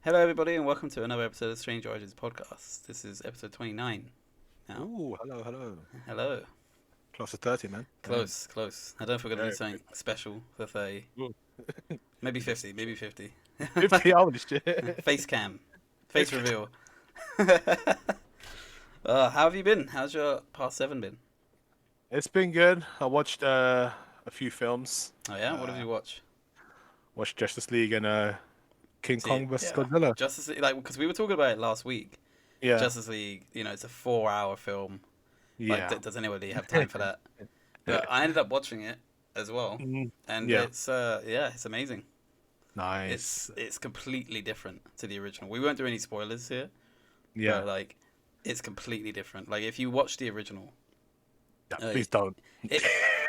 Hello, everybody, and welcome to another episode of Strange Origins podcast. This is episode 29 now. Ooh, hello, hello. Hello. Close to 30, man. Damn. Close, close. I don't know if we're going to do Very something special for 30. Ooh. Maybe 50, maybe 50. 50, holy shit. Face cam. Face reveal. How have you been? How's your past 7 been? It's been good. I watched a few films. Oh, yeah? What did you watch? Watched Justice League and King See, Kong vs. yeah. Godzilla. Justice League, like, because we were talking about it last week. Yeah. Justice League, it's a 4-hour film. Yeah. Like, does anybody have time for that? But I ended up watching it as well, and Yeah. it's amazing. Nice. It's completely different to the original. We won't do any spoilers here. Yeah. But, like, it's completely different. Like, if you watch the original, Please don't. it,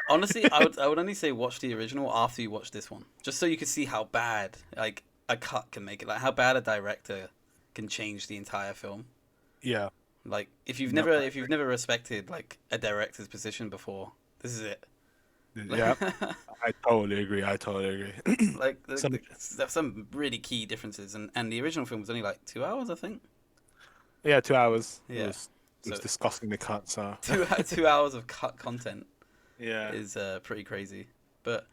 honestly, I would only say watch the original after you watch this one, just so you can see how bad like a cut can make it. Like how bad a director can change the entire film. Yeah. Like if you've No, never respected like a director's position before, this is it. Yeah. I totally agree. Like Some, there's some really key differences, and the original film was only like 2 hours, I think. yeah, 2 hours. Yeah. It was So disgustingly cut, so. 2 hours of cut content Yeah. is pretty crazy. But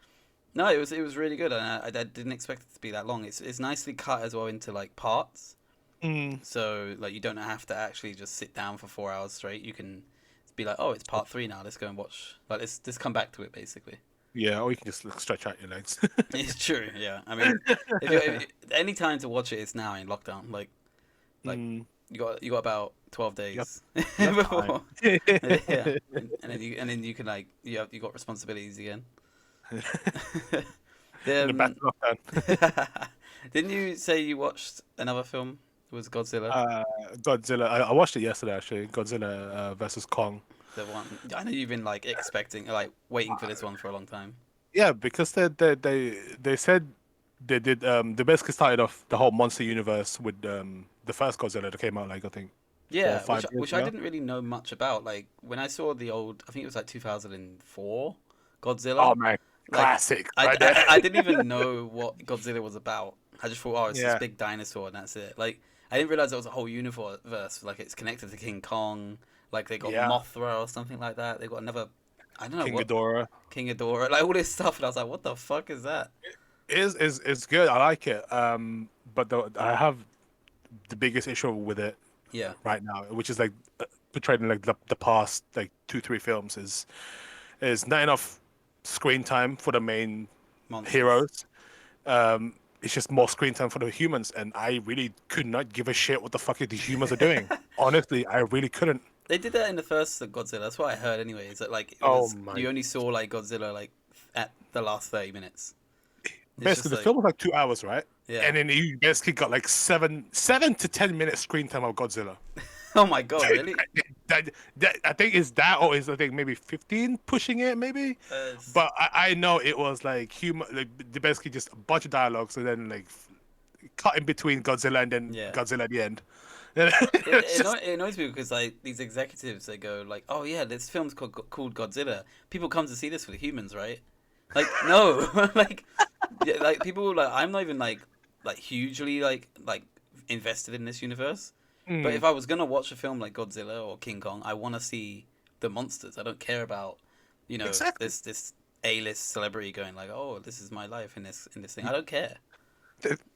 no, it was really good, and I didn't expect it to be that long. It's nicely cut as well into like parts, Mm, so like you don't have to actually just sit down for 4 hours straight. You can be like, oh, it's part 3 now. Let's go and watch. Like let's come back to it basically. yeah, or you can just stretch out your legs. It's true, yeah. I mean, if any time to watch it is now in lockdown. Like Mm, you got about 12 yep. days Enough before, time. yeah, and then you can like you got responsibilities again. In the back Um, lockdown. didn't you say you watched another film? It was Godzilla, Uh, Godzilla. I watched it yesterday actually. Godzilla versus Kong. the one. I know you've been like expecting, like waiting for this one for a long time. Yeah, because they said they basically started off the whole monster universe with the first Godzilla that came out like I think four or Yeah, five which years which I ago. didn't really know much about. Like when I saw the old, I think it was like 2004 Godzilla. Oh man, Like classic I, right I, there. I didn't even know what Godzilla was about. I just thought, oh, it's this Yeah, big dinosaur and that's it. Like I didn't realize there was a whole universe. Like it's connected to King Kong. Like they got yeah. Mothra or something like that. They got another, I don't know King what, Ghidorah King Ghidorah. Like all this stuff, and I was like, what the fuck is that? is good. I like it. But I have the biggest issue with it Yeah, right now, which is like portrayed in like the past like 2 3 films is not enough screen time for the main monsters. heroes. It's just more screen time for the humans, and I really could not give a shit what the fuck the humans are doing. Honestly, I really couldn't. They did that in the first Godzilla. That's what I heard anyway. Is that like it Oh was my! you only saw like Godzilla like at the last 30 minutes. It's Basically, just the like film was like 2 hours, right? yeah. And then you basically got like seven to 10 minutes screen time of Godzilla. Oh my god, really? I think is that, or is I think maybe 15 pushing it, maybe. But I know it was like human, like they basically just a bunch of dialogues and then like cut in between Godzilla and then Yeah. Godzilla at the end. It, It's it, anno- just it annoys me because like these executives they go like, oh yeah, this film's called Godzilla. People come to see this for the humans, right? Like no, like yeah, like people like I'm not even like hugely like invested in this universe. But mm, if I was gonna watch a film like Godzilla or King Kong, I want to see the monsters. I don't care about exactly. this A-list celebrity going like, oh, this is my life in this thing. I don't care.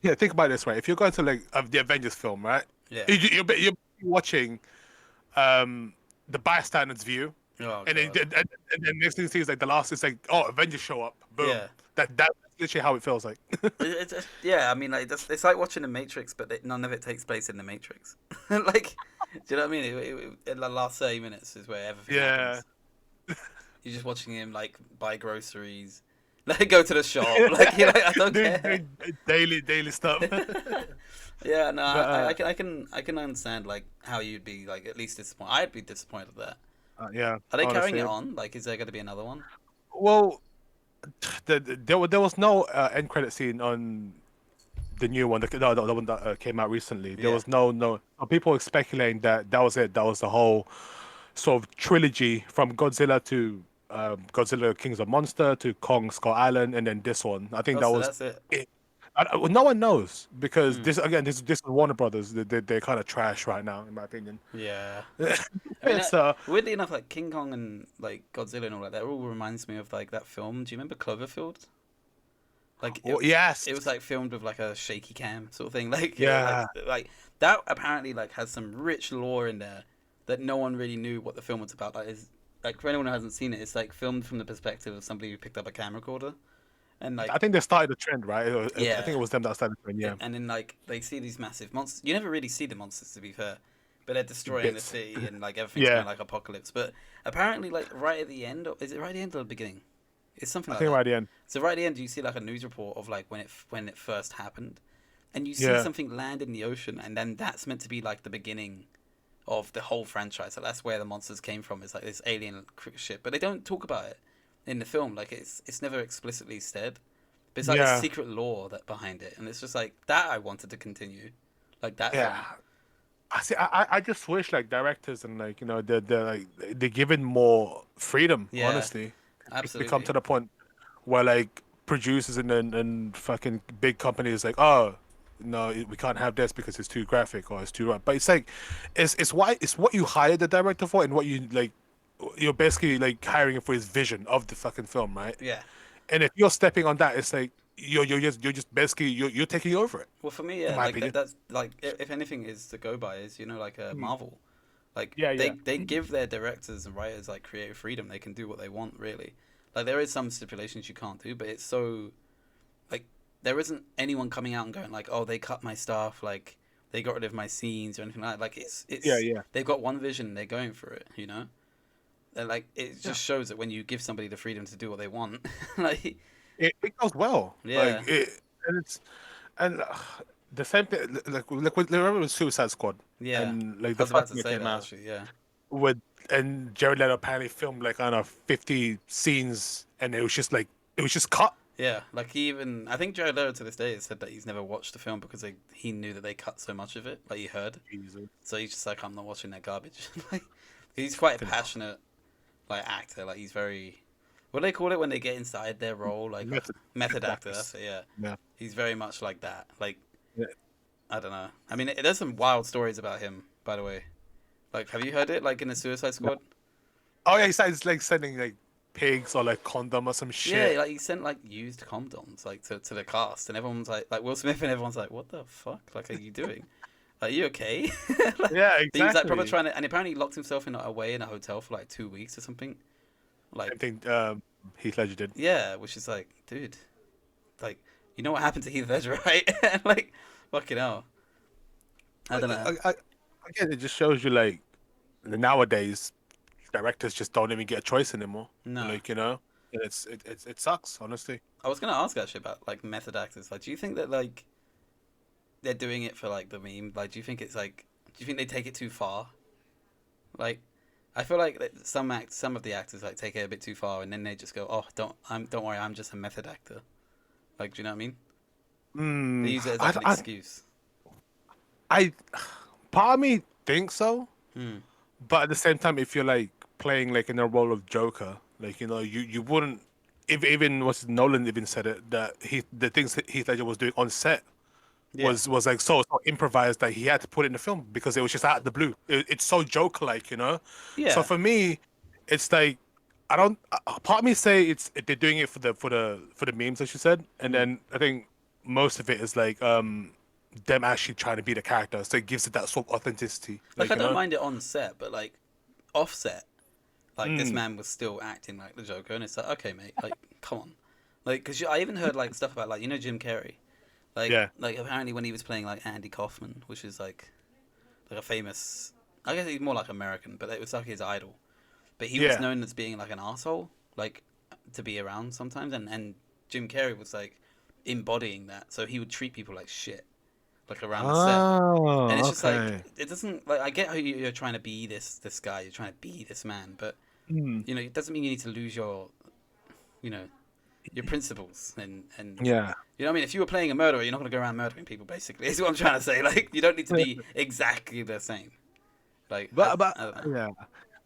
Yeah, think about it this way: if you're going to like the Avengers film, right? Yeah. You're watching the bystander's view, Oh and then god. next thing you see is like the last is like, oh, Avengers show up, boom. Yeah. That's literally how it feels like. Yeah, I mean, like it's like watching the Matrix, but none of it takes place in the Matrix. Like, do you know what I mean? In the last 30 minutes is where everything Yeah, happens. You're just watching him like buy groceries, like go to the shop, like I don't care. doing daily stuff. Yeah, no, But I can understand like how you'd be like at least disappointed. I'd be disappointed at that. yeah, Are they carrying it honestly, on? Like, is there going to be another one? well, there was no end credit scene on the new one, the one that came out recently. There Yeah. was no. People were speculating that that was it. That was the whole sort of trilogy from Godzilla to Godzilla Kings of Monster to Kong Skull Island, and then this one. I think Oh, that so was that's it. it. Well, no one knows because Hmm. this is Warner Brothers. They're kind of trash right now, in my opinion. Yeah. I mean, So, weirdly enough, like King Kong and like Godzilla and all that all reminds me of like that film. Do you remember Cloverfield? Like well, yes, it was like filmed with like a shaky cam sort of thing. Like yeah, like that apparently like has some rich lore in there that no one really knew what the film was about. Like is like for anyone who hasn't seen it, it's like filmed from the perspective of somebody who picked up a camera recorder and I like think they started the trend, right? I yeah, think it was them that started the trend. Yeah, and then like they see these massive monsters. You never really see the monsters to be fair, but they're destroying the bits. city and like everything's going Yeah, like apocalypse. But apparently, like right at the end, is it right at the end or the beginning? It's something I like think that. right at the end. So right at the end, you see like a news report of like when it first happened, and you see Yeah, something land in the ocean, and then that's meant to be like the beginning of the whole franchise. So that's where the monsters came from. It's like this alien ship, but they don't talk about it in the film. Like it's never explicitly said, but it's like this yeah, secret lore that behind it, and it's just like that. I wanted to continue, like that yeah. film. I see. I just wish like directors and like they're like they're given more freedom. Yeah, Honestly, it's become absolutely. to the point where like producers and fucking big companies like, oh no, we can't have this because it's too graphic or it's too rough. But it's like it's what you hired the director for and what you like you're basically like hiring him for his vision of the fucking film, right? Yeah. And if you're stepping on that, it's like you're just basically you're taking over it, Well, for me, in yeah, my like opinion. that's like if anything is to go by is like a Mm. Marvel. Like Yeah, yeah, they give their directors and writers like creative freedom. They can do what they want, really. Like there is some stipulations you can't do, but it's so like there isn't anyone coming out and going like, "Oh, they cut my stuff," like they got rid of my scenes or anything like that. Like yeah, it's yeah, they've got one vision, and they're going for it, you know. And, like it yeah. just shows that when you give somebody the freedom to do what they want, like It goes well, like yeah, it, and it's and the same thing. Remember with Suicide Squad yeah. and like I the was about first to thing that say came that out actually, yeah. with and Jared Leto apparently filmed like I don't know 50 scenes and it was just cut. Yeah, like he even I think Jared Leto to this day has said that he's never watched the film because he knew that they cut so much of it, like he heard. Jesus. So he's just like, I'm not watching that garbage. Like he's quite a Fucking hell. passionate like actor. Like he's very what do they call it when they get inside their role? Like method Method actor. That's actors. it. Yeah, Yeah. he's very much like that. Like Yeah. I don't know. I mean, there's some wild stories about him, by the way. Like, have you heard it? Like in the Suicide No. Squad. Oh yeah, he started like sending like pigs or like condom or some Yeah, shit. like he sent like used condoms like to the cast, and everyone's like Will Smith, and everyone's like, "What the fuck? Like, are you doing? Are you okay?" Like, Yeah, he was like proper exactly. trying to, and apparently he locked himself in away in a hotel for like 2 weeks or something. I Like, think Heath Ledger did. yeah, which is like, dude, like, you know what happened to Heath Ledger, right? Like, fucking hell. I don't know. Again, it just shows you like nowadays directors just don't even get a choice anymore. No, Like and it sucks, honestly. I was gonna ask actually about like method actors. Like, do you think that like they're doing it for like the meme? Like, do you think it's like, do you think they take it too far? Like, I feel like that some of the actors like take it a bit too far, and then they just go, "Oh, don't worry, I'm just a method actor." Like, do you know what I mean? They Mm, use it as like I, an I, excuse. I, part of me thinks so, Hmm. but at the same time, if you're like playing like in a role of Joker, like you wouldn't. If even was Nolan even said it that the things that Heath Ledger was doing on set Yeah. was like so improvised that he had to put it in the film because it was just out of the blue. It's so Joker like, So Yeah. for me, it's like I don't. Part of me say they're doing it for the memes, as you said, and Hmm. then I think most of it is like them actually trying to be the character, so it gives it that sort of authenticity, Like, like I don't mind it on set, but like off set, like this Mm, man was still acting like the Joker, and it's like, okay, mate, like, come on, like, because I even heard like stuff about like Jim Carrey, yeah, like apparently when he was playing like Andy Kaufman, which is like a famous, I guess he's more like American, but it was like his idol, but he was yeah. known as being like an asshole, like to be around sometimes, and Jim Carrey was like embodying that, so he would treat people like shit, like around the set. And Oh, it's just like okay. it doesn't like I get how you're trying to be this guy, you're trying to be this man, but Mm, it doesn't mean you need to lose your you know your principles and yeah. you know what I mean. If you were playing a murderer, you're not going to go around murdering people. Basically, is what I'm trying to say. Like you don't need to be exactly the same. Like But I don't know. yeah.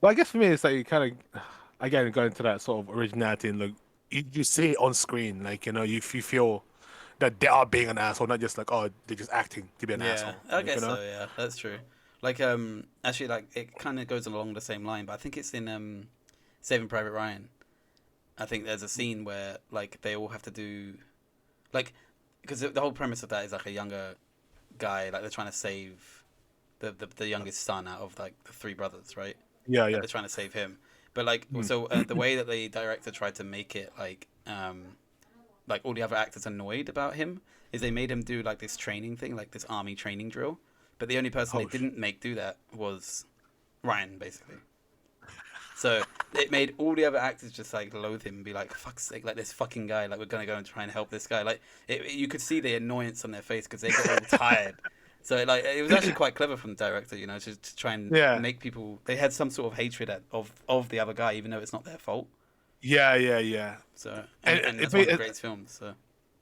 But I guess for me, it's like you kind of again going to that sort of originality and look, you see it on screen, like you feel. that they are being an asshole, not just like, oh, they're just acting to be an Yeah, asshole. I Like, guess so. Yeah, that's true. Like actually, like it kind of goes along the same line, but I think it's in Saving Private Ryan. I think there's a scene where like they all have to do like because the whole premise of that is like a younger guy, like they're trying to save the youngest son out of like the three brothers, right? Yeah, Like yeah. they're trying to save him, but like Mm. so the way that the director tried to make it like all the other actors annoyed about him is they made him do like this training thing, like this army training drill, but the only person they Oh, didn't make do that was Ryan, basically. So it made all the other actors just like loathe him and be like, "Fuck's sake, like this fucking guy, like we're gonna go and try and help this guy." Like you could see the annoyance on their face because they got all tired. So like it was actually quite clever from the director, you know, to try and yeah, make people they had some sort of hatred of the other guy, even though it's not their fault. yeah, yeah, yeah. So And and it that's one of made the it, greatest films. So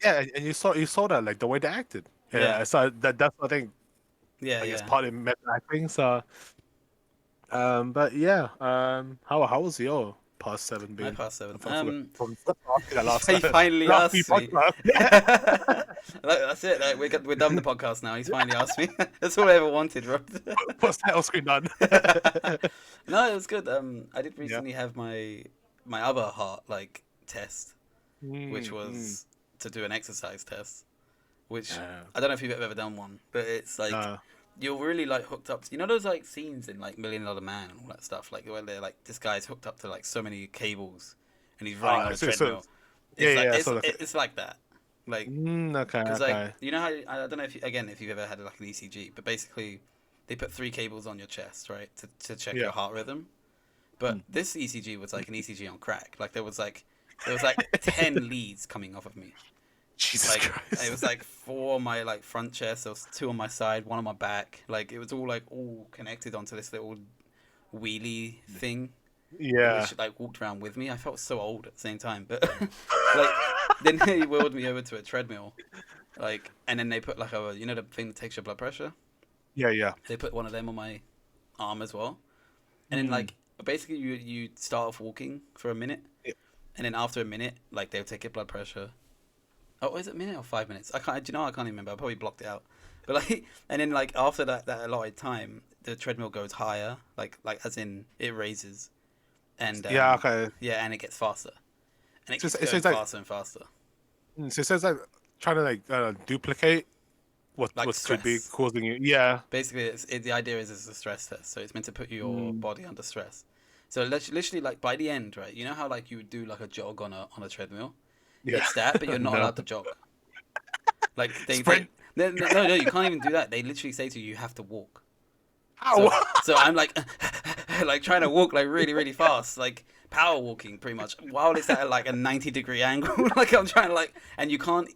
yeah, and you saw that like the way they acted. yeah, Yeah, so that's I think yeah, I guess yeah. partly method acting. So, but yeah, how was your past seven My been? past seven. From asking that last He finally last few asked me. podcasts. Yeah. Like, that's it. Like, we're done with the podcast now. He's finally asked me. That's all I ever wanted, Rob. What's title screen done? No, it was good. I did Yeah. recently have my other heart like test, which Mm, mm. was to do an exercise test. Which Yeah. I don't know if you've ever done one, but it's like you're really like hooked up to, you know those like scenes in like Million Dollar Man and all that stuff, like where they're like this guy's hooked up to like so many cables and he's running on a treadmill. Yeah, It's like yeah. So like, it's like that, like okay, because okay. like you know how I don't know if you've ever had like an ECG, but basically they put three cables on your chest, right, to check Yeah. your heart rhythm. But Mm. this ECG was like an ECG on crack. Like there was like 10 leads coming off of me. Jesus Like Christ. it was like four on my like front chest, there was two on my side, one on my back. Like it was all connected onto this little wheelie thing, Yeah. which like walked around with me. I felt so old at the same time, but like then they wheeled me over to a treadmill, like, and then they put like a the thing that takes your blood pressure. Yeah, yeah. They put one of them on my arm as well, and then Mm. like basically you start off walking for a minute, Yeah. and then after a minute like they'll take your blood pressure. Oh, is it a minute or 5 minutes? I can't. Do you know? I can't even remember. I probably blocked it out. But like, and then like after that allotted time, the treadmill goes higher, like as in it raises, and Yeah, okay. yeah, and it gets faster, and it So keeps it's going like faster and faster. so it says like trying to like duplicate Like what could be stress. causing you. Yeah. Basically, the idea is it's a stress test, so it's meant to put your Mm. body under stress. So literally, like by the end, right? You know how like you would do like a jog on a treadmill. Yeah. It's that, but you're not No. allowed to jog. Like Sprint. no, you can't even do that. They literally say to you, you have to walk. Ow. So I'm like, like trying to walk like really, really fast, like power walking pretty much, while it's at like a 90-degree angle. Like I'm trying to like, and you can't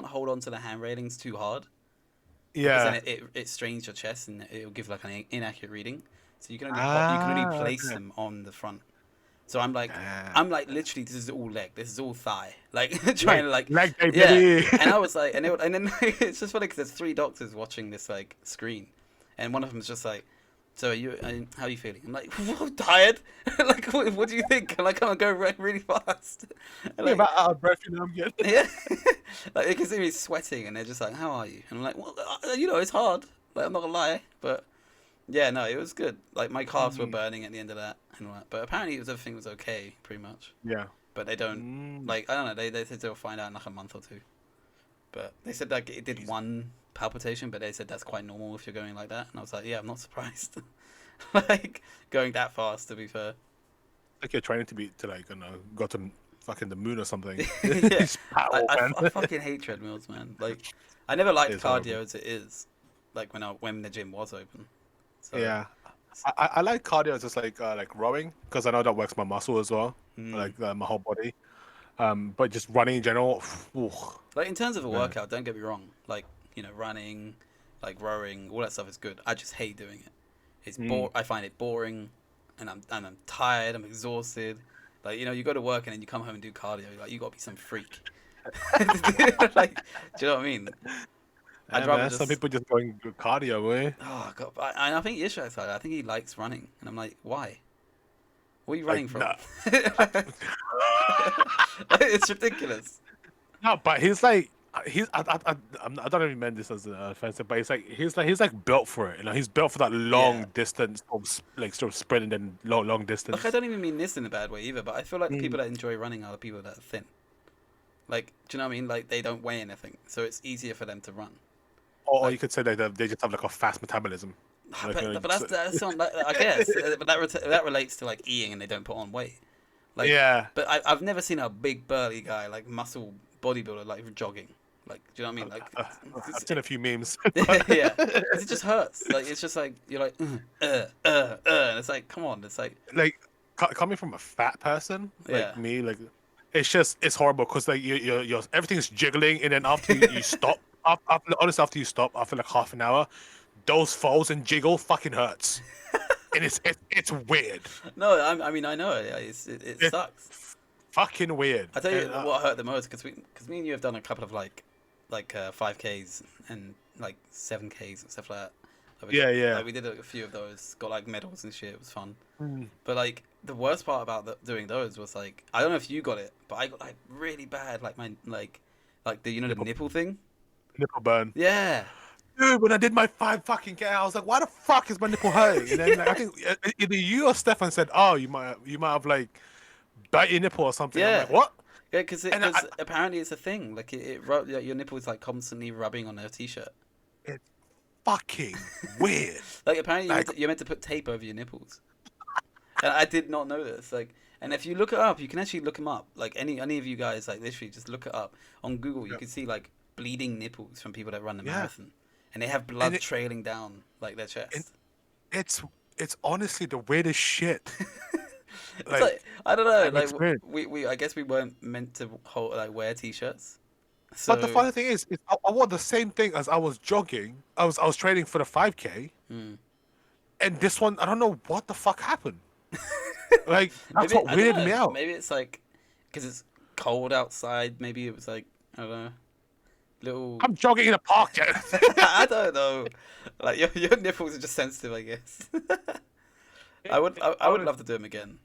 hold on to the hand railings too hard. Because Yeah. then it strains your chest and it'll give like an inaccurate reading. So you can only place Okay. them on the front. So I'm like Ah. literally this is all leg, this is all thigh, like trying to like Leg day, yeah. baby. And I was like, and then it's just funny because there's three doctors watching this like screen, and one of them's just like, so how are you feeling? I'm like, I'm tired. Like what do you think? I'm like, I'm gonna go really fast. Like, about out of breath, I'm good. Yeah, like they can see me sweating, and they're just like, "How are you?" And I'm like, "Well, it's hard. Like, I'm not gonna lie, but yeah, no, it was good. Like my calves were burning at the end of that, and all that. But apparently, everything was okay, pretty much. Yeah. But they don't like I don't know. They said they'll find out in like a month or two. But they said like it did one palpitation, but they said that's quite normal if you're going like that. And I was like, yeah, I'm not surprised. Like going that fast, to be fair. Like you're trying to like go to fucking the moon or something. Yeah, Just power, man. I fucking hate treadmills, man. Like I never liked It's cardio horrible. as it is. Like when the gym was open. So, Yeah. I like cardio just like rowing because I know that works my muscle as well, like my whole body. But just running in general, ooh, like in terms of a man. workout, don't get me wrong. Like running, like rowing, all that stuff is good. I just hate doing it. It's I find it boring, and I'm tired. I'm exhausted. Like you go to work and then you come home and do cardio. Like you got to be some freak. Like, do you know what I mean? I'd Yeah, rather man, some people just going do cardio, eh? Oh god, I think Yishai said I think he likes running, and I'm like, why? Where are you running from? Nah. It's ridiculous. No, but he's like, I don't even mean this as offensive, but he's like built for it. You know, he's built for that long Yeah. distance, like sort of sprint and then long Like, I distance. don't even mean this in a bad way either, but I feel like the Mm. people that enjoy running are the people that are thin. Like, do you know what I mean? Like, they don't weigh anything, so it's easier for them to run. Or Like, you could say they just have like a fast metabolism. Like, you know, that's on, like, I guess, but that relates to like eating and they don't put on weight. Like, yeah. but I've never seen a big burly guy like muscle bodybuilder like jogging. Like, do you know what I mean? Like, I've seen a few memes. yeah, 'cause it just hurts. Like, it's just like you're like, and it's like, come on, it's like, Like coming from a fat person yeah, like me, like it's horrible because like you're everything's jiggling, and then after you stop, honestly, after you stop after like half an hour, those falls and jiggle fucking hurts, and it's weird. no, I mean, I know it It's sucks. fucking weird. I tell you And, what hurt the most because me and you have done a couple of like 5Ks and like 7Ks and stuff like that. Like, yeah. Like, we did a few of those, got like medals and shit. It was fun. Mm. But like the worst part about doing those was like I don't know if you got it, but I got like really bad like my like the the nipple thing. Nipple burn. Yeah. Dude, when I did my 5 K, I was like, "Why the fuck is my nipple hurting?" And then like, I think either you or Stefan said, "Oh, you might have like bite your nipple or something." I'm Yeah. like, "What?" Yeah, because And apparently it's a thing. Like your nipple is like constantly rubbing on a t-shirt. it's fucking weird. Like apparently Like, you're meant to put tape over your nipples. And I did not know this. Like, and if you look it up, you can actually look them up. Like any of you guys, like literally just look it up on Google. You yeah. can see like bleeding nipples from people that run the Yeah. marathon, and they have blood And trailing down like their and chest. it's honestly the weirdest shit. It's Like, like I don't know. I've Like experienced. we I guess we weren't meant to wear t-shirts. But the So funny thing is I wore the same thing as I was jogging. I was training for the 5K, mm. and this one I don't know what the fuck happened. Like that's maybe what I don't weirded know. me out. Maybe it's like because it's cold outside. Maybe it was like I don't know. Little I'm jogging in a park, Jen. I don't know. Like your nipples are just sensitive, I guess. I would love to do them again.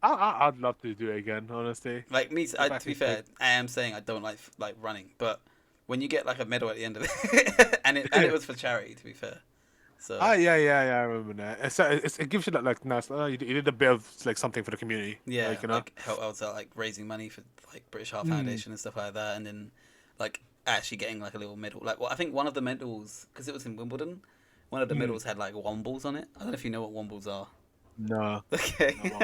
I'd love to do it again, honestly. Like me, If I to be could fair, I am saying I don't like running, but when you get like a medal at the end of it, and it was for charity, to be fair. So Yeah, I remember that. It gives you that like nice. You did a bit of like something for the community. yeah, like, you know. like help I was like raising money for like British Heart Mm. Foundation and stuff like that, and then like actually getting like a little medal. Like well, I think one of the medals because it was in Wimbledon, one of the Mm. medals had like wombles on it. I don't know if you know what wombles are. No. Okay. No.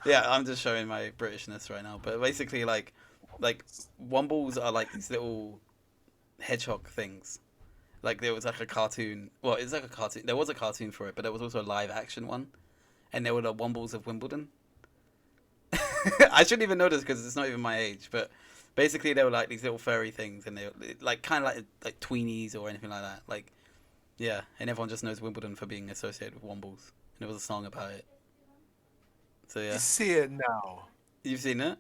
Yeah, I'm just showing my Britishness right now. But basically, like wombles are like these little hedgehog things. Like there was like a cartoon. Well, it's like a cartoon. There was a cartoon for it, but there was also a live action one, and there were the wombles of Wimbledon. I shouldn't even know this because it's not even my age. But basically, they were like these little furry things, and they were like kind of like tweenies or anything like that. Like yeah, and everyone just knows Wimbledon for being associated with wombles. And there was a song about it. So yeah, You see it now. you've seen it.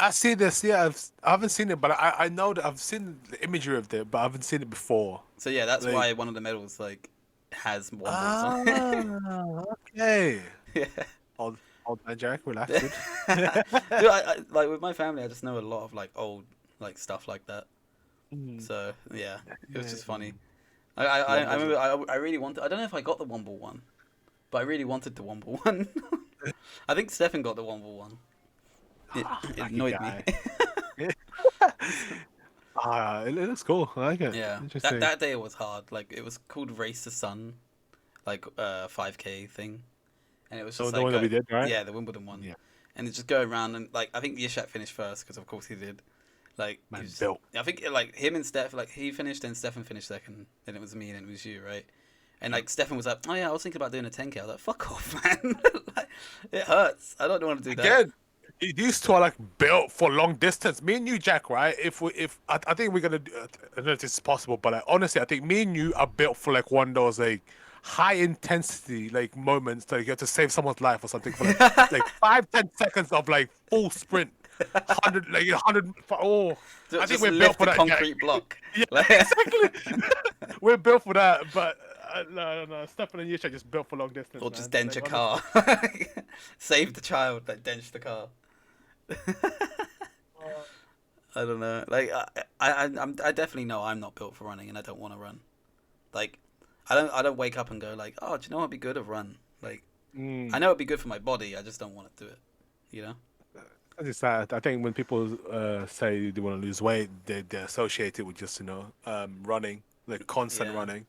I see this. Yeah, I haven't seen it, but I know that I've seen the imagery of it, but I haven't seen it before. So yeah, that's Like, why one of the medals like has wombles on it. okay. Yeah. Old man Jack, relax, Dude, dude. like with my family, I just know a lot of like old like stuff like that. Mm. So yeah, it was just Yeah. funny. I remember I really wanted. I don't know if I got the womble one, but I really wanted the womble one. I think Stefan got the womble one. It Lucky annoyed guy. me. It looks cool. I like it. Yeah, Interesting. that day was hard. Like it was called Race to Sun, like 5K thing, and it was So just the like one that we did, right? yeah, the Wimbledon one. Yeah. And it's just go around and like I think Yishak finished first because of course he did. Like he Man was- built. I think like him and Steph like he finished and Stefan finished second. Then it was me and then it was you, right? And like Stefan was like, oh yeah, I was thinking about doing a 10K. I was like, fuck off, man. Like, it hurts. I don't want to do that. Again, these two are like built for long distance. Me and you, Jack, right? If I think we're gonna do, I don't know if this is possible, but like, honestly, I think me and you are built for like one of those like high intensity like moments that you have to save someone's life or something for like 5-10 seconds of like full sprint, 100. Oh, I think Just we're built lift for the that. concrete Jack. block. Yeah, Like- exactly. We're built for that, but no. Stefan and Yusha just built for long distance. Or man. just dent Like, your car. Save the child, like dent the car. I don't know. Like I definitely know I'm not built for running, and I don't want to run. Like I don't wake up and go like, oh, do you know what'd be good to run? Like I Mm. know it'd be good for my body. I just don't want to do it. You know? I just I think when people say they want to lose weight, they associate it with just running, like constant Yeah. running.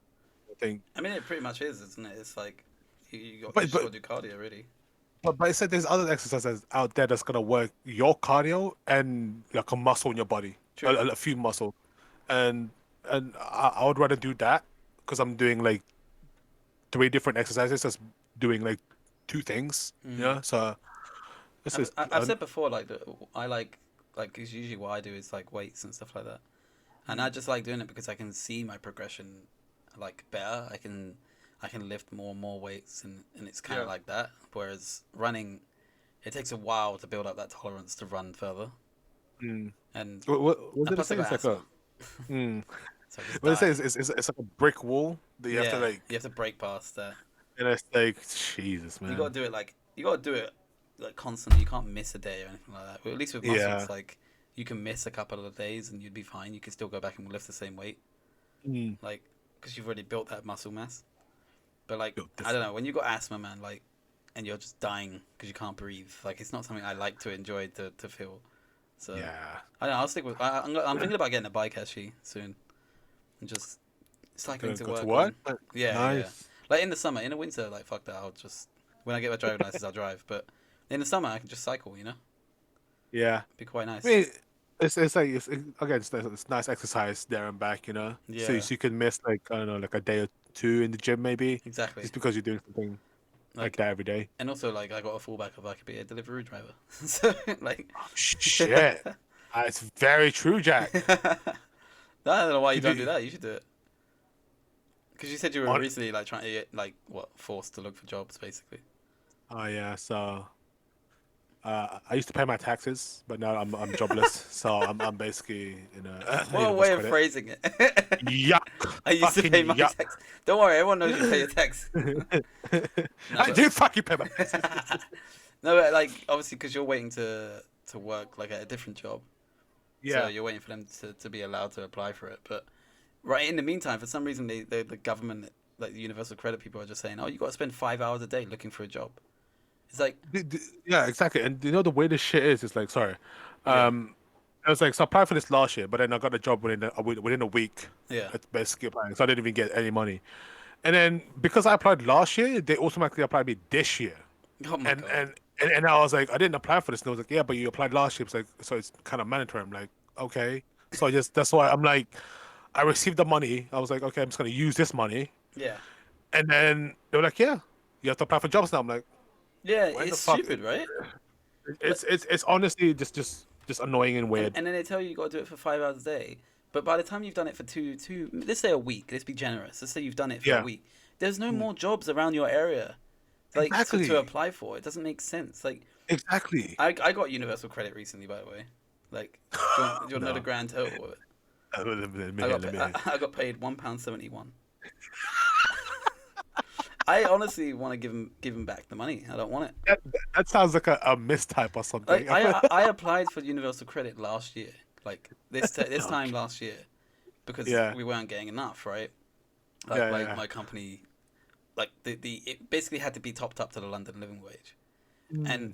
I think, I mean, it pretty much is, isn't it? It's like you but just but got to do cardio, really. but I said there's other exercises out there that's gonna work your cardio and like a muscle in your body, True. a few muscle, and I would rather do that because I'm doing like three different exercises, that's doing like two things. Mm. Yeah, so this is I've said before like that I like cause usually what I do is like weights and stuff like that, and I just like doing it because I can see my progression like better. I can lift more and more weights, and it's kind of yeah. like that. Whereas running, it takes a while to build up that tolerance to run further, Mm. and What did it plus I say? got It's like a asthma, mm. so I just What did it say? die. It's like a brick wall that you have to Yeah, like, you have to break past that. and it's like Jesus, You got to man. do it like you got to do it like constantly. You can't miss a day or anything like that. But at least with Yeah. muscles, like you can miss a couple of days and you'd be fine. You can still go back and lift the same weight, Mm. like because you've already built that muscle mass. But like Built I this. don't know, when you got asthma, man, like and you're just dying because you can't breathe. Like it's not something I like to enjoy to feel. So Yeah. I don't know. I'll stick with. I'm thinking about getting a bike actually soon and just cycling Gonna to go to work work? on. Yeah, yeah. Nice. Like in the summer, in the winter, like fuck that. I'll just when I get my driving license, I'll drive. But in the summer, I can just cycle. You know, Yeah. be quite I nice. mean, it's like again, it's nice exercise there and back, Yeah, so you can miss like I don't know, like a day or two in the gym maybe, exactly. just because you're doing something like Like that every day. and also like I got a fallback of I could be a delivery driver. So like, Shit. It's very true, Jack. I don't know why you Could don't do you? that. You should do it because you said you were On, recently like trying to get like what forced to look for jobs basically. oh yeah, so I used to pay my taxes, but now I'm jobless, so I'm basically in a What a way universal of credit. phrasing it. Yuck, I used to fucking pay my yuck. tax. Don't worry, everyone knows you pay your tax. No, I but do fucking pay my taxes. no, but like obviously because you're waiting to work like at a different job, so Yeah. you're waiting for them to be allowed to apply for it. But right in the meantime, for some reason, the government, like the universal credit people, are just saying, "Oh, you got to spend 5 hours a day looking for a job." It's like, Yeah, exactly. And you know the weirdest shit is, it's like, sorry, yeah, um, I was like, so I applied for this last year, but then I got a job within a week. yeah. It's basically applying, so I didn't even get any money. And then because I applied last year, they automatically applied me this year. Oh my And god. and and I was like, I didn't apply for this. And I was like, yeah, but you applied last year. It's like, so it's kind of mandatory. I'm like, okay. So I just that's why I'm like, I received the money. I was like, okay, I'm just gonna use this money. Yeah, And then they were like, yeah, you have to apply for jobs now. I'm like, yeah. when the It's fuck? stupid, right? Like, It's honestly just annoying and weird. and then they tell you got to do it for 5 hours a day. But by the time you've done it for let's say a week. Let's be generous. Let's say you've done it for a Yeah, week. There's no mm, more jobs around your area, like to exactly, apply for. It doesn't make sense. Like exactly. I got universal credit recently, by the way. Like, do you want to know the No, grand total of it? let me I hear, got let me hear. I got paid £1.71. I honestly want to give him back the money. I don't want it. That, that sounds like a mistype or something. Like I applied for universal credit last year, like this time Okay. last year, because Yeah, we weren't getting enough, right? Like yeah, yeah. my company, like the it basically had to be topped up to the London living wage, and Mm.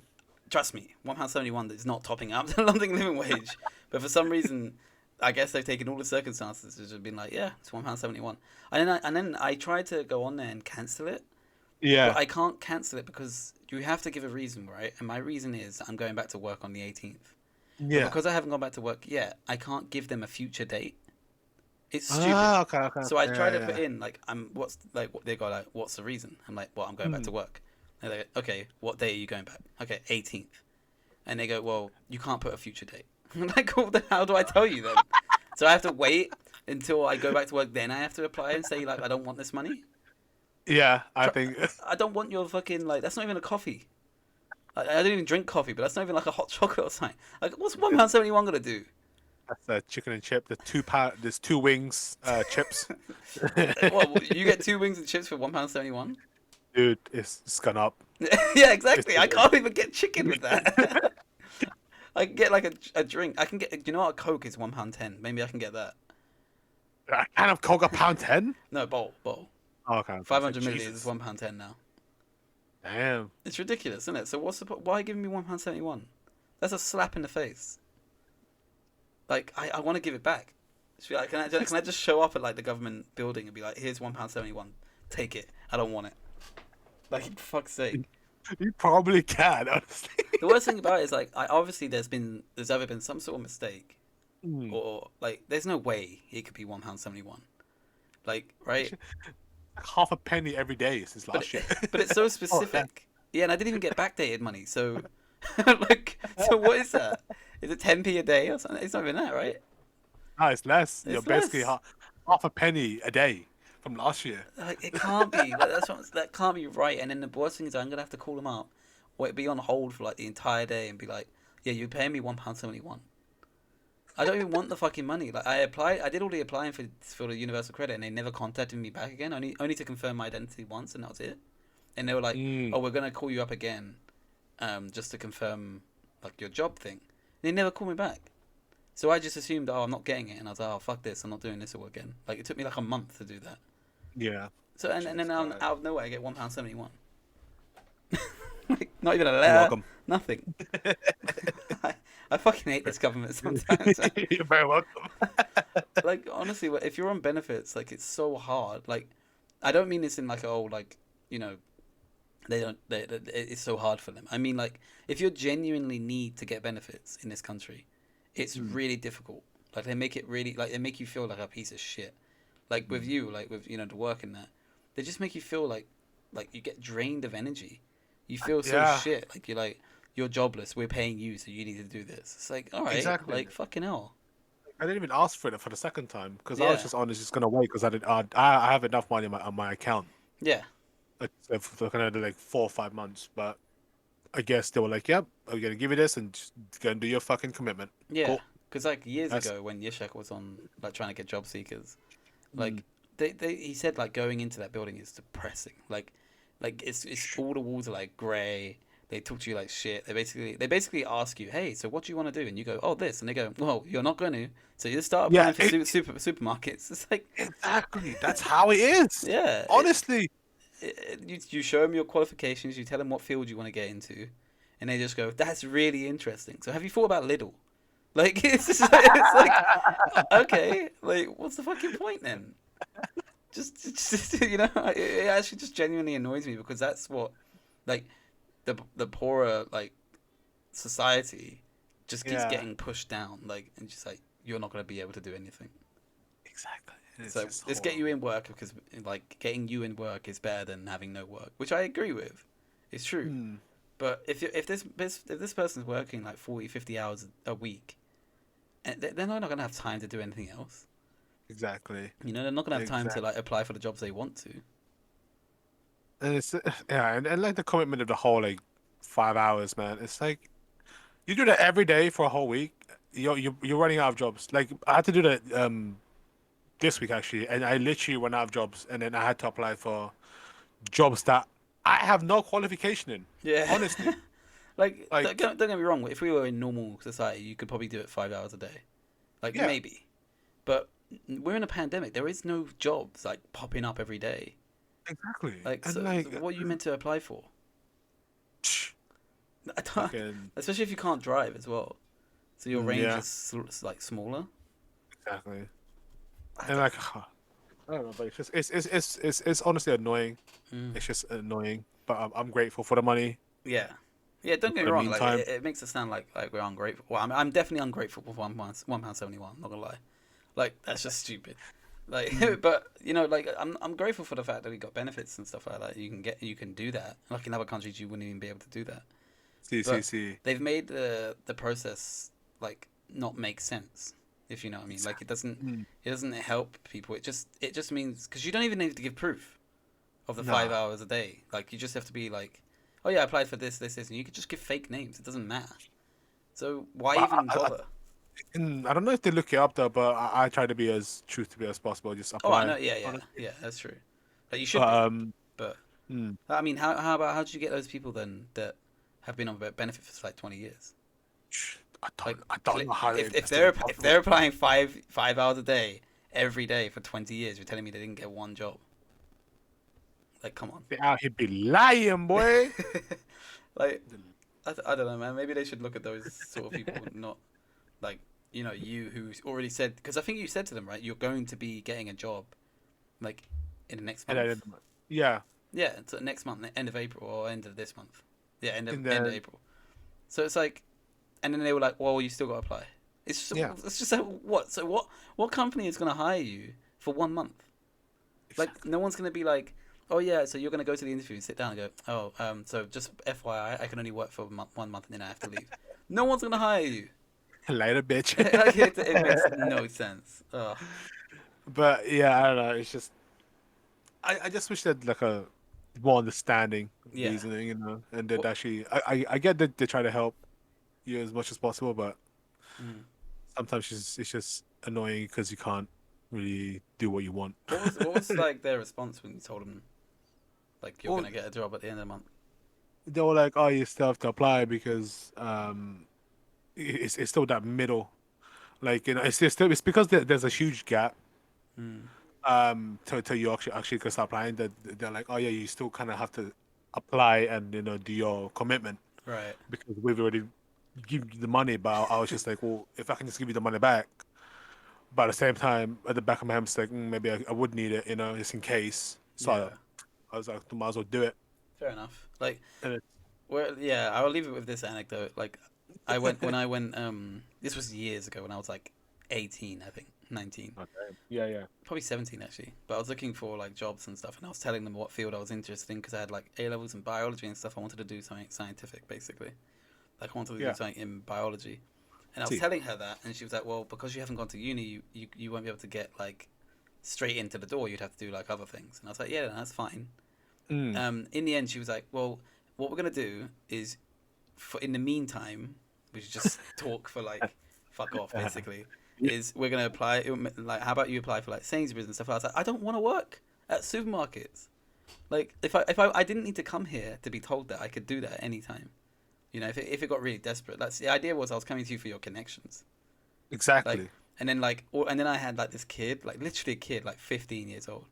trust me, £1.71 is not topping up the London living wage. But for some reason, I guess they've taken all the circumstances and just been like, yeah, it's £1.71. And then I tried to go on there and cancel it, but Yeah, I can't cancel it because you have to give a reason, right? And my reason is I'm going back to work on the 18th. But yeah. because I haven't gone back to work yet, I can't give them a future date. It's stupid. Ah, okay, okay, So I try yeah, to put yeah. in like I'm what's like what they go like what's the reason? I'm like, well, I'm going back to Mm. work. And they're like, okay, what day are you going back? Okay, 18th. And they go, well, you can't put a future date. I'm like, well, then how do I tell you then? So I have to wait until I go back to work. Then I have to apply and say like I don't want this money. Yeah, I Tr- think I don't want your fucking like. That's not even a coffee. I don't even drink coffee, but that's not even like a hot chocolate or something. Like, what's £1.71 gonna do? that's a chicken and chip. There's two wings, chips. What? You get two wings and chips for £1.71? Dude, it's gone up. Yeah, It's exactly. I can't even get chicken with that. I can get like a drink. I can get, you know what, a Coke is £1.10. Maybe I can get that. A can of Coke £1.10? No, bowl. Oh, okay. 500 milliliters is Jesus. £1.10 now. Damn. It's ridiculous, isn't it? So what's the why giving me £1.71? That's a slap in the face. Like I want to give it back. Just be like, can I just show up at like the government building and be like, here's £1.71, take it. I don't want it. Like, for fuck's sake. You probably can, honestly. The worst thing about it is like, obviously there's either been some sort of mistake, or like there's no way it could be £1.71. Like, right? Half a penny every day since last year. But it's so specific. Yeah, and I didn't even get backdated money. So, like, so what is that? Is it 10p a day or something? It's not even that, right? No, it's less. It's You're basically less. half a penny a day from last year. Like, it can't be. Like, that can't be right. And then the worst thing is I'm gonna have to call them up, or be on hold for like the entire day and be like, yeah, you're paying me £1.71. I don't even want the fucking money. Like, I did all the applying for the universal credit, and they never contacted me back again. Only to confirm my identity once, and that was it. And they were like, "Oh, we're gonna call you up again, just to confirm like your job thing." And they never called me back. So I just assumed, oh, I'm not getting it, and I was like, oh, fuck this, I'm not doing this all again. Like, it took me like a month to do that. Yeah. So and then out of nowhere, I get £1.71. Like, not even a You're letter. welcome. Nothing. I fucking hate this government sometimes. You're very welcome. Like, honestly, if you're on benefits, like, it's so hard. Like, I don't mean this in like, oh, like, you know, it's so hard for them. I mean, like, if you genuinely need to get benefits in this country, it's really difficult. Like, they make it really, like, they make you feel like a piece of shit. Like, with you, like, with, you know, the work in that, they just make you feel like you get drained of energy. You feel so shit. Like, you're jobless. We're paying you, so you need to do this. It's like, all right, Exactly. like, fucking hell. I didn't even ask for it for the second time because I Yeah. was just honestly just gonna wait because I have enough money on my account. Yeah. Like, for kind of like 4 or 5 months, but I guess they were like, "Yep, I'm gonna give you this and just go and do your fucking commitment." Yeah. Cool. Because, like, years ago when Yeshak was on, like, trying to get job seekers, like, he said, like, going into that building is depressing. Like it's all the walls are like grey. They talk to you like shit. They basically ask you, hey, so what do you want to do? And you go, oh, this. And they go, well, you're not going to. So you just start applying for supermarkets. It's like, exactly. That's how it is. Yeah. Honestly. You show them your qualifications. You tell them what field you want to get into, and they just go, that's really interesting. So have you thought about Lidl? Like, it's like, okay, like, what's the fucking point then? Just you know, it actually just genuinely annoys me because that's what, like, the poorer, like, society just keeps getting pushed down, like, and just like, you're not going to be able to do anything. Exactly. So let's get you in work because, like, getting you in work is better than having no work, which I agree with. It's true. But if this person's working like 40, 50 hours a week, and they're not going to have time to do anything else. Exactly. You know, they're not going to have time to, like, apply for the jobs they want to. And it's and like the commitment of the whole like 5 hours, man. It's like you do that every day for a whole week. You're running out of jobs. Like I had to do that this week actually, and I literally ran out of jobs, and then I had to apply for jobs that I have no qualification in. Yeah. Honestly. like don't get me wrong. If we were in normal society, you could probably do it 5 hours a day. Like, maybe. But we're in a pandemic. There is no jobs like popping up every day. Exactly. Like, and so what are you meant to apply for? Especially if you can't drive as well. So your range is like smaller. Exactly. And like, I don't know, but it's honestly annoying. It's just annoying. But I'm grateful for the money. Yeah. Yeah, don't get me wrong. Like, it makes it sound like we're ungrateful. Well, I'm definitely ungrateful for £1.71. Not gonna lie. Like, that's just stupid. Like, but you know, like, I'm grateful for the fact that we got benefits and stuff like that. You can do that. Like, in other countries, you wouldn't even be able to do that. See. They've made the process like not make sense. If you know what I mean. Like, it doesn't help people. It just means because you don't even need to give proof of the 5 hours a day. Like, you just have to be like, oh yeah, I applied for this, and you could just give fake names. It doesn't matter. So why even bother? I don't know if they look it up though, but I try to be as truthful as possible. Just apply. Oh, I know. Yeah, that's true. Like, you should be. But I mean, how did you get those people then that have been on benefit for like 20 years? I don't know how if they're applying 5 hours a day every day for 20 years, you're telling me they didn't get one job? Like, come on. They out here be lying, boy. Like, I don't know, man. Maybe they should look at those sort of people, not like, you who already said, because I think you said to them, right, you're going to be getting a job, like, in the next month. Yeah. Yeah, it's next month, end of April or end of this month. Yeah, end of April. So it's like, and then they were like, well, you still got to apply. It's just like, what? So what company is going to hire you for 1 month? Exactly. Like, no one's going to be like, oh yeah, so you're going to go to the interview and sit down and go, so just FYI, I can only work for 1 month and then I have to leave. No one's going to hire you. Later, bitch. Like, it makes no sense. Ugh. But yeah, I don't know. It's just, I just wish that like a more understanding reasoning, and that actually, I get that they try to help you as much as possible, but sometimes it's just annoying because you can't really do what you want. What was like their response when you told them, like, you're gonna get a job at the end of the month? They were like, "Oh, you still have to apply because it's still that middle, like it's because there's a huge gap." Till you actually can start applying, that they're like, oh yeah, you still kind of have to apply and do your commitment, right? Because we've already give you the money. But I was just like, well, if I can just give you the money back, but at the same time, at the back of my head, it's like, maybe I would need it, just in case. So I was like, I might as well do it. Fair enough. Like, I'll leave it with this anecdote. Like, when I went. This was years ago when I was like 18, I think. 19. Okay. Yeah. Probably 17 actually. But I was looking for like jobs and stuff, and I was telling them what field I was interested in because I had like A levels in biology and stuff. I wanted to do something scientific, basically. Like I wanted to do something in biology, and I was telling her that, and she was like, "Well, because you haven't gone to uni, you won't be able to get like straight into the door. You'd have to do like other things." And I was like, "Yeah, that's fine." In the end, she was like, "Well, what we're gonna do is, in the meantime, we should just talk for like fuck off, basically." Is we're gonna apply, like, how about you apply for like Sainsbury's and stuff? I was like, I don't want to work at supermarkets. Like, if I didn't need to come here to be told that, I could do that at any time. If it got really desperate, that's the idea. Was I was coming to you for your connections. Exactly. Like, and then I had like this kid, like literally a kid, like 15 years old,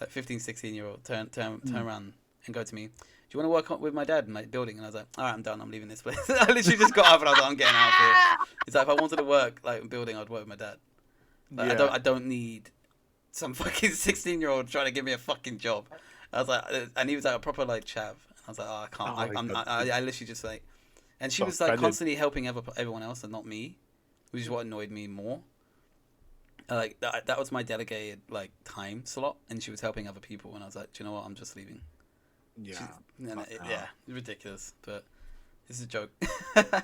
like 15, 16-year-old, turn around and go to me, do you want to work with my dad in my building? And I was like, all right, I'm done. I'm leaving this place. I literally just got up and I was like, I'm getting out of here. It's like, if I wanted to work like in building, I'd work with my dad. Like, I don't need some fucking 16-year-old trying to give me a fucking job. I was like, and he was like a proper like chav. And I was like, oh, I can't. I literally just like, and she was like constantly helping everyone else and not me, which is what annoyed me more. Like that was my delegated like time slot, and she was helping other people, and I was like, do you know what? I'm just leaving. Yeah, ridiculous, but this is a joke. But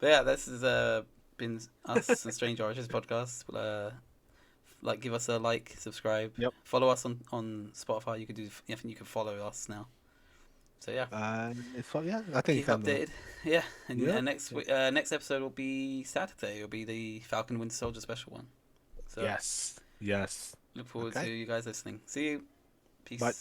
yeah, this has been us and Strange Origins podcast. Like, give us a like, subscribe, follow us on Spotify. I think you can follow us now. So yeah, I think keep updated. Yeah, and next episode will be Saturday. It'll be the Falcon Winter Soldier special one. So yes. Look forward to you guys listening. See you. Peace. Bye.